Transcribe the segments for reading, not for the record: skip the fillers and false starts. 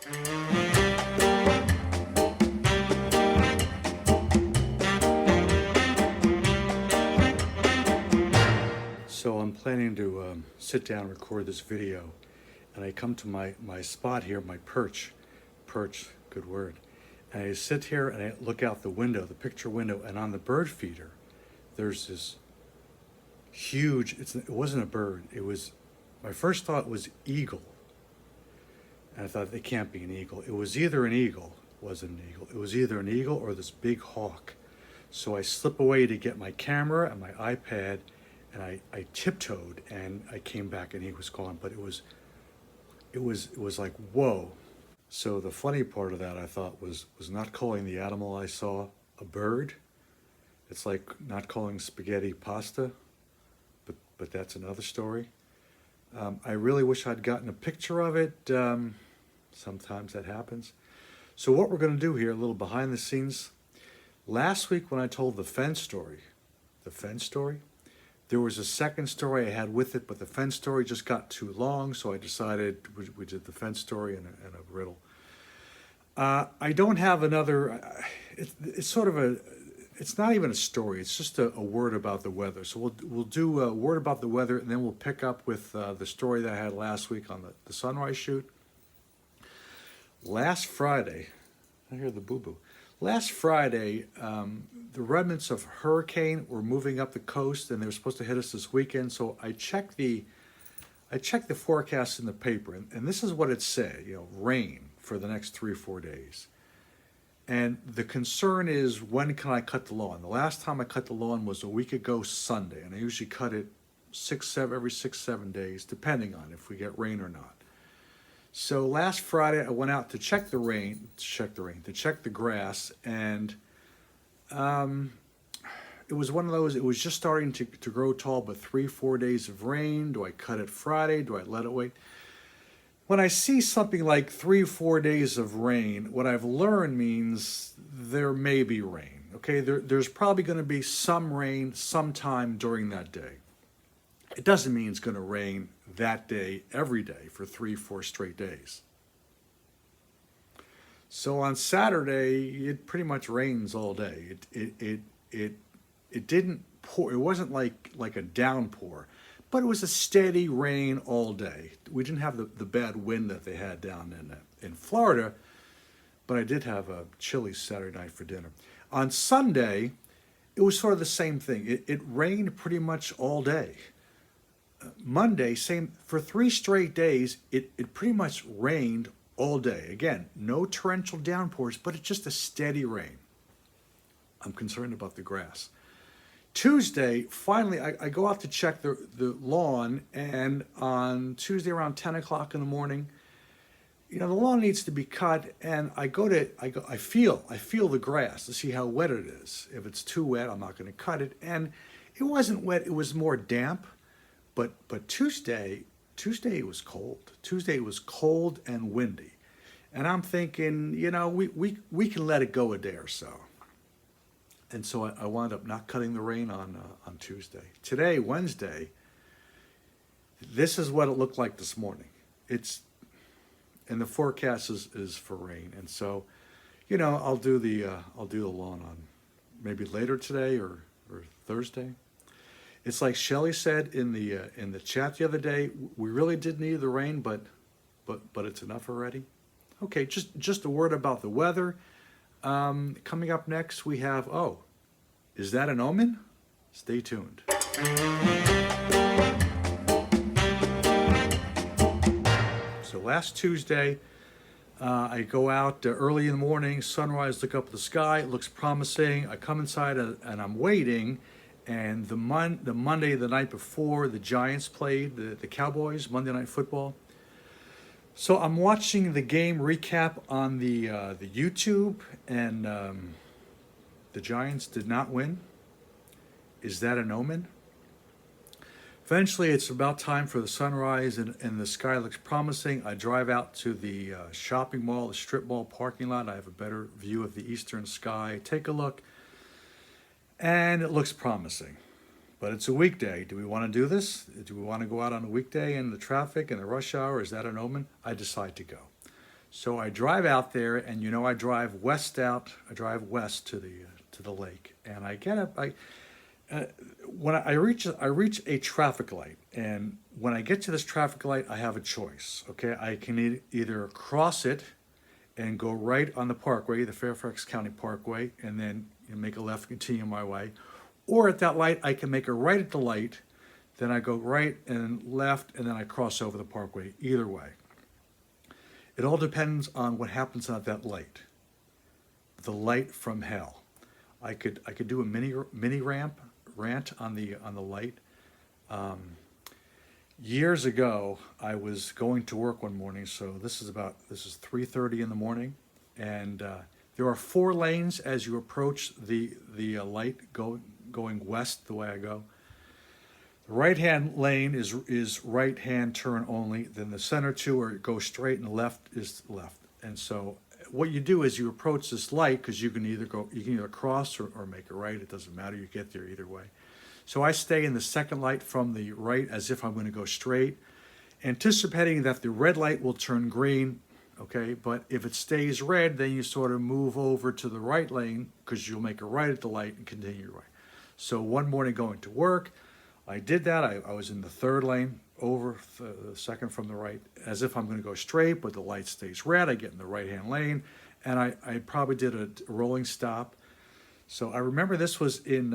So I'm planning to sit down and record this video, and I come to my spot here, my perch, good word, and I sit here and I look out the window, the picture window, and on the bird feeder, there's this huge, it wasn't a bird, it was, my first thought was eagle, and I thought, it can't be an eagle. It was either an eagle, wasn't an eagle, it was either an eagle or this big hawk. So I slip away to get my camera and my iPad, and I tiptoed and I came back and he was gone. But it was like, whoa. So the funny part of that, I thought, was not calling the animal I saw a bird. It's like not calling spaghetti pasta, but that's another story. I really wish I'd gotten a picture of it. Sometimes that happens. So what we're going to do here, a little behind the scenes. Last week when I told the fence story, there was a second story I had with it, but the fence story just got too long, so I decided we did the fence story and a riddle. I don't have another, it's sort of it's not even a story, it's just a word about the weather. So we'll do a word about the weather, and then we'll pick up with the story that I had last week on the sunrise shoot. Last Friday, I hear the boo-boo. Last Friday, the remnants of hurricane were moving up the coast, and they were supposed to hit us this weekend. So I checked the forecast in the paper, and this is what it said: rain for the next 3 or 4 days. And the concern is, when can I cut the lawn? The last time I cut the lawn was a week ago Sunday, and I usually cut it every 6-7 days, depending on if we get rain or not. So last Friday I went out to check the grass, and it was one of those, it was just starting to grow tall, but 3-4 days of rain. Do I cut it Friday? Do I let it wait? When I see something like 3-4 days of rain, what I've learned means there may be rain. Okay, there's probably going to be some rain sometime during that day. It doesn't mean it's going to rain that day every day for 3-4 straight days. So on Saturday, it pretty much rains all day. It didn't pour. It wasn't like a downpour, but it was a steady rain all day. We didn't have the bad wind that they had down in Florida, but I did have a chilly Saturday night for dinner. On Sunday, it was sort of the same thing. It rained pretty much all day. Monday, same, for 3 straight days, it pretty much rained all day. Again, no torrential downpours, but it's just a steady rain. I'm concerned about the grass. Tuesday, finally, I go out to check the lawn, and on Tuesday around 10 o'clock in the morning, the lawn needs to be cut, and I feel the grass to see how wet it is. If it's too wet, I'm not going to cut it. And it wasn't wet, it was more damp. But Tuesday it was cold. Tuesday it was cold and windy. And I'm thinking, we can let it go a day or so. And so I wound up not cutting the rain on Tuesday. Today, Wednesday, this is what it looked like this morning. And the forecast is for rain. And so, I'll do the lawn on maybe later today or Thursday. It's like Shelly said in the chat the other day, we really did need the rain, but it's enough already. Okay, just a word about the weather. Coming up next, we have, is that an omen? Stay tuned. So last Tuesday, I go out early in the morning, sunrise, look up at the sky, it looks promising. I come inside and I'm waiting. And the Monday, the night before, the Giants played, the Cowboys, Monday Night Football. So I'm watching the game recap on the YouTube, and the Giants did not win. Is that an omen? Eventually, it's about time for the sunrise, and the sky looks promising. I drive out to the shopping mall, the strip mall parking lot. I have a better view of the eastern sky. Take a look. And it looks promising, but it's a weekday. Do we want to do this? Do we want to go out on a weekday in the traffic and the rush hour? Is that an omen? I decide to go. So I drive out there, and I drive west out. I drive west to the lake, and I get up. When I reach a traffic light, and when I get to this traffic light, I have a choice. Okay, I can either cross it and go right on the parkway, the Fairfax County Parkway, and then make a left, continue my way, or at that light, I can make a right at the light. Then I go right and left, and then I cross over the parkway. Either way. It all depends on what happens at that light. The light from hell. I could do a mini rant on the light. Years ago, I was going to work one morning. So this is 3:30 in the morning, and there are 4 lanes as you approach the light going west the way I go. The right-hand lane is right-hand turn only. Then the center 2 are go straight, and the left is left. And so what you do is you approach this light, because you can either cross or make a right. It doesn't matter. You get there either way. So I stay in the second light from the right as if I'm going to go straight, anticipating that the red light will turn green. Okay, but if it stays red, then you sort of move over to the right lane, because you'll make a right at the light and continue your right. So one morning going to work, I did that. I was in the third lane, over the second from the right, as if I'm going to go straight, but the light stays red. I get in the right-hand lane, and I probably did a rolling stop. So I remember this was in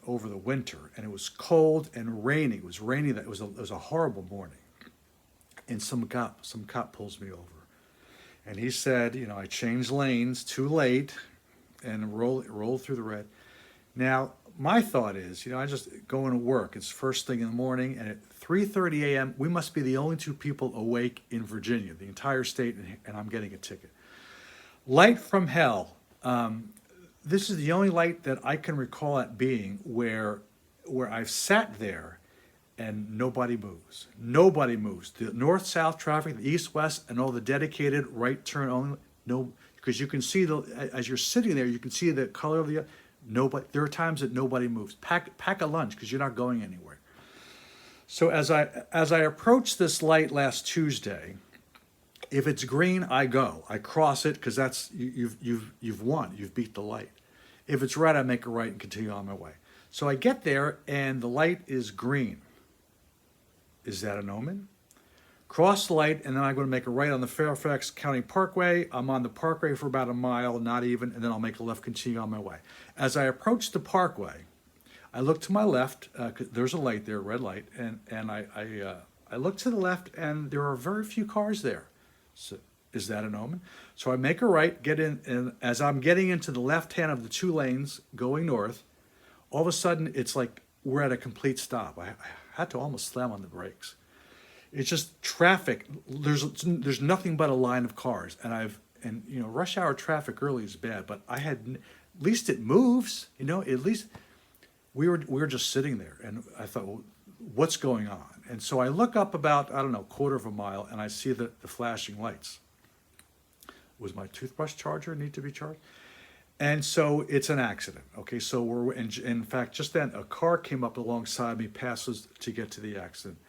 over the winter, and it was cold and rainy. It was rainy. It was a horrible morning, and some cop pulls me over, and he said, I changed lanes too late, and rolled through the red. Now, my thought is, I just going to work. It's first thing in the morning, and at 3:30 a.m., we must be the only 2 people awake in Virginia, the entire state, and I'm getting a ticket. Light from hell. This is the only light that I can recall it being where I've sat there and nobody moves. Nobody moves. The north-south traffic, the east-west, and all the dedicated right turn only. No, because you can see as you're sitting there, you can see the color of the. Nobody. There are times that nobody moves. Pack a lunch, because you're not going anywhere. So as I approached this light last Tuesday, if it's green, I go. I cross it, because that's you've won. You've beat the light. If it's red, I make a right and continue on my way. So I get there, and the light is green. Is that an omen? Cross the light, and then I'm going to make a right on the Fairfax County Parkway. I'm on the parkway for about a mile, not even, and then I'll make a left, continue on my way. As I approach the parkway, I look to my left. 'Cause there's a light there, red light, and I look to the left, and there are very few cars there. So is that an omen? So I make a right, get in, and as I'm getting into the left hand of the 2 lanes going north, all of a sudden it's like we're at a complete stop. I had to almost slam on the brakes. It's just traffic. There's nothing but a line of cars, and rush hour traffic early is bad, but at least it moves. At least we were just sitting there, and I thought, well, what's going on? And so I look up about, I don't know, quarter of a mile, and I see the flashing lights. Was my toothbrush charger need to be charged? And so it's an accident. Okay, so in fact, just then a car came up alongside me, passes to get to the accident.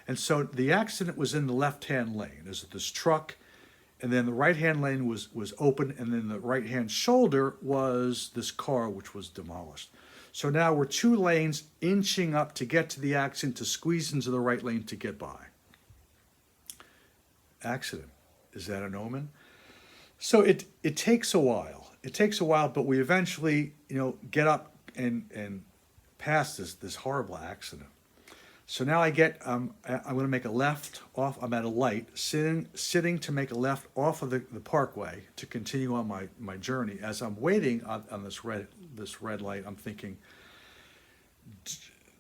And so the accident was in the left-hand lane. There's this truck, and then the right-hand lane was open, and then the right-hand shoulder was this car, which was demolished. So now we're 2 lanes inching up to get to the accident, to squeeze into the right lane to get by. Accident. Is that an omen? So it takes a while. It takes a while, but we eventually, get up and pass this horrible accident. So now I'm going to make a left off. I'm at a light, sitting to make a left off of the parkway to continue on my journey. As I'm waiting on this red light, I'm thinking,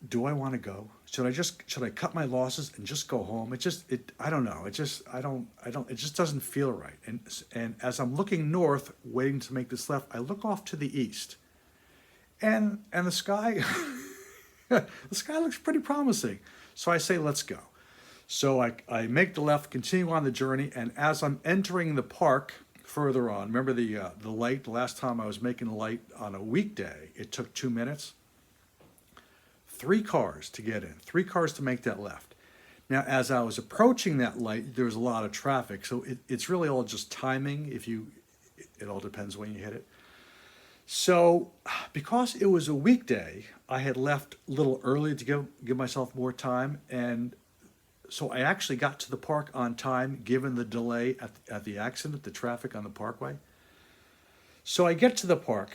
do I want to go? Should I cut my losses and just go home? I don't know. It just doesn't feel right. And as I'm looking north, waiting to make this left, I look off to the east, and the sky. The sky looks pretty promising. So I say, let's go. So I make the left, continue on the journey, and as I'm entering the park further on, remember the light, the last time I was making a light on a weekday, it took 2 minutes. 3 cars to get in, 3 cars to make that left. Now, as I was approaching that light, there was a lot of traffic, so it's really all just timing. It all depends when you hit it. So, because it was a weekday, I had left a little early to give myself more time, and so I actually got to the park on time, given the delay at the accident, the traffic on the parkway. So I get to the park.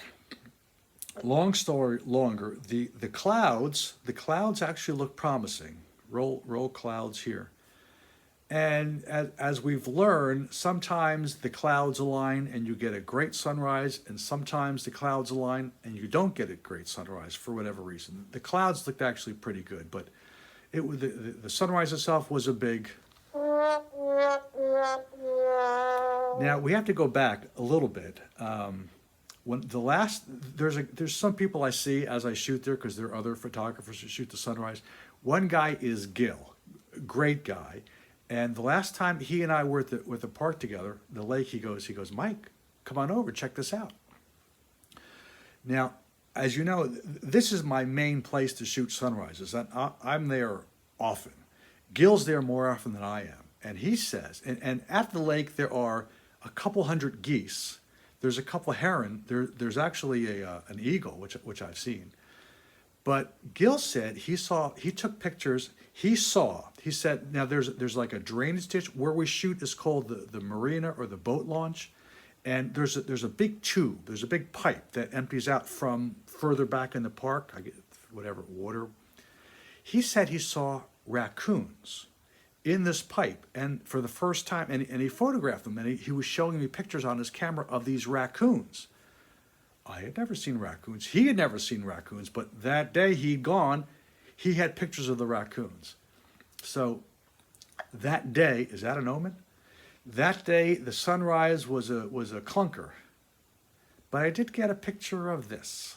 Long story longer, the clouds actually look promising. Roll clouds here. And as we've learned, sometimes the clouds align and you get a great sunrise, and sometimes the clouds align and you don't get a great sunrise for whatever reason. The clouds looked actually pretty good, but the sunrise itself was a big. Now we have to go back a little bit. When the last there's some people I see as I shoot there, because there are other photographers who shoot the sunrise. One guy is Gil, great guy. And the last time he and I were at the park together, the lake, he goes, Mike, come on over, check this out. Now, as you know, this is my main place to shoot sunrises. I'm there often. Gil's there more often than I am. And he says, and at the lake there are a couple hundred geese. There's a couple heron. There's actually an eagle, which I've seen. But Gil said he took pictures. He said, now there's like a drainage ditch where we shoot is called the marina or the boat launch. And there's a big tube, there's a big pipe that empties out from further back in the park, I get whatever, water. He said he saw raccoons in this pipe, and for the first time, and he photographed them, and he was showing me pictures on his camera of these raccoons. I had never seen raccoons. He had never seen raccoons, but that day he'd gone, he had pictures of the raccoons. So that day, is that an omen? That day, the sunrise was a clunker, but I did get a picture of this.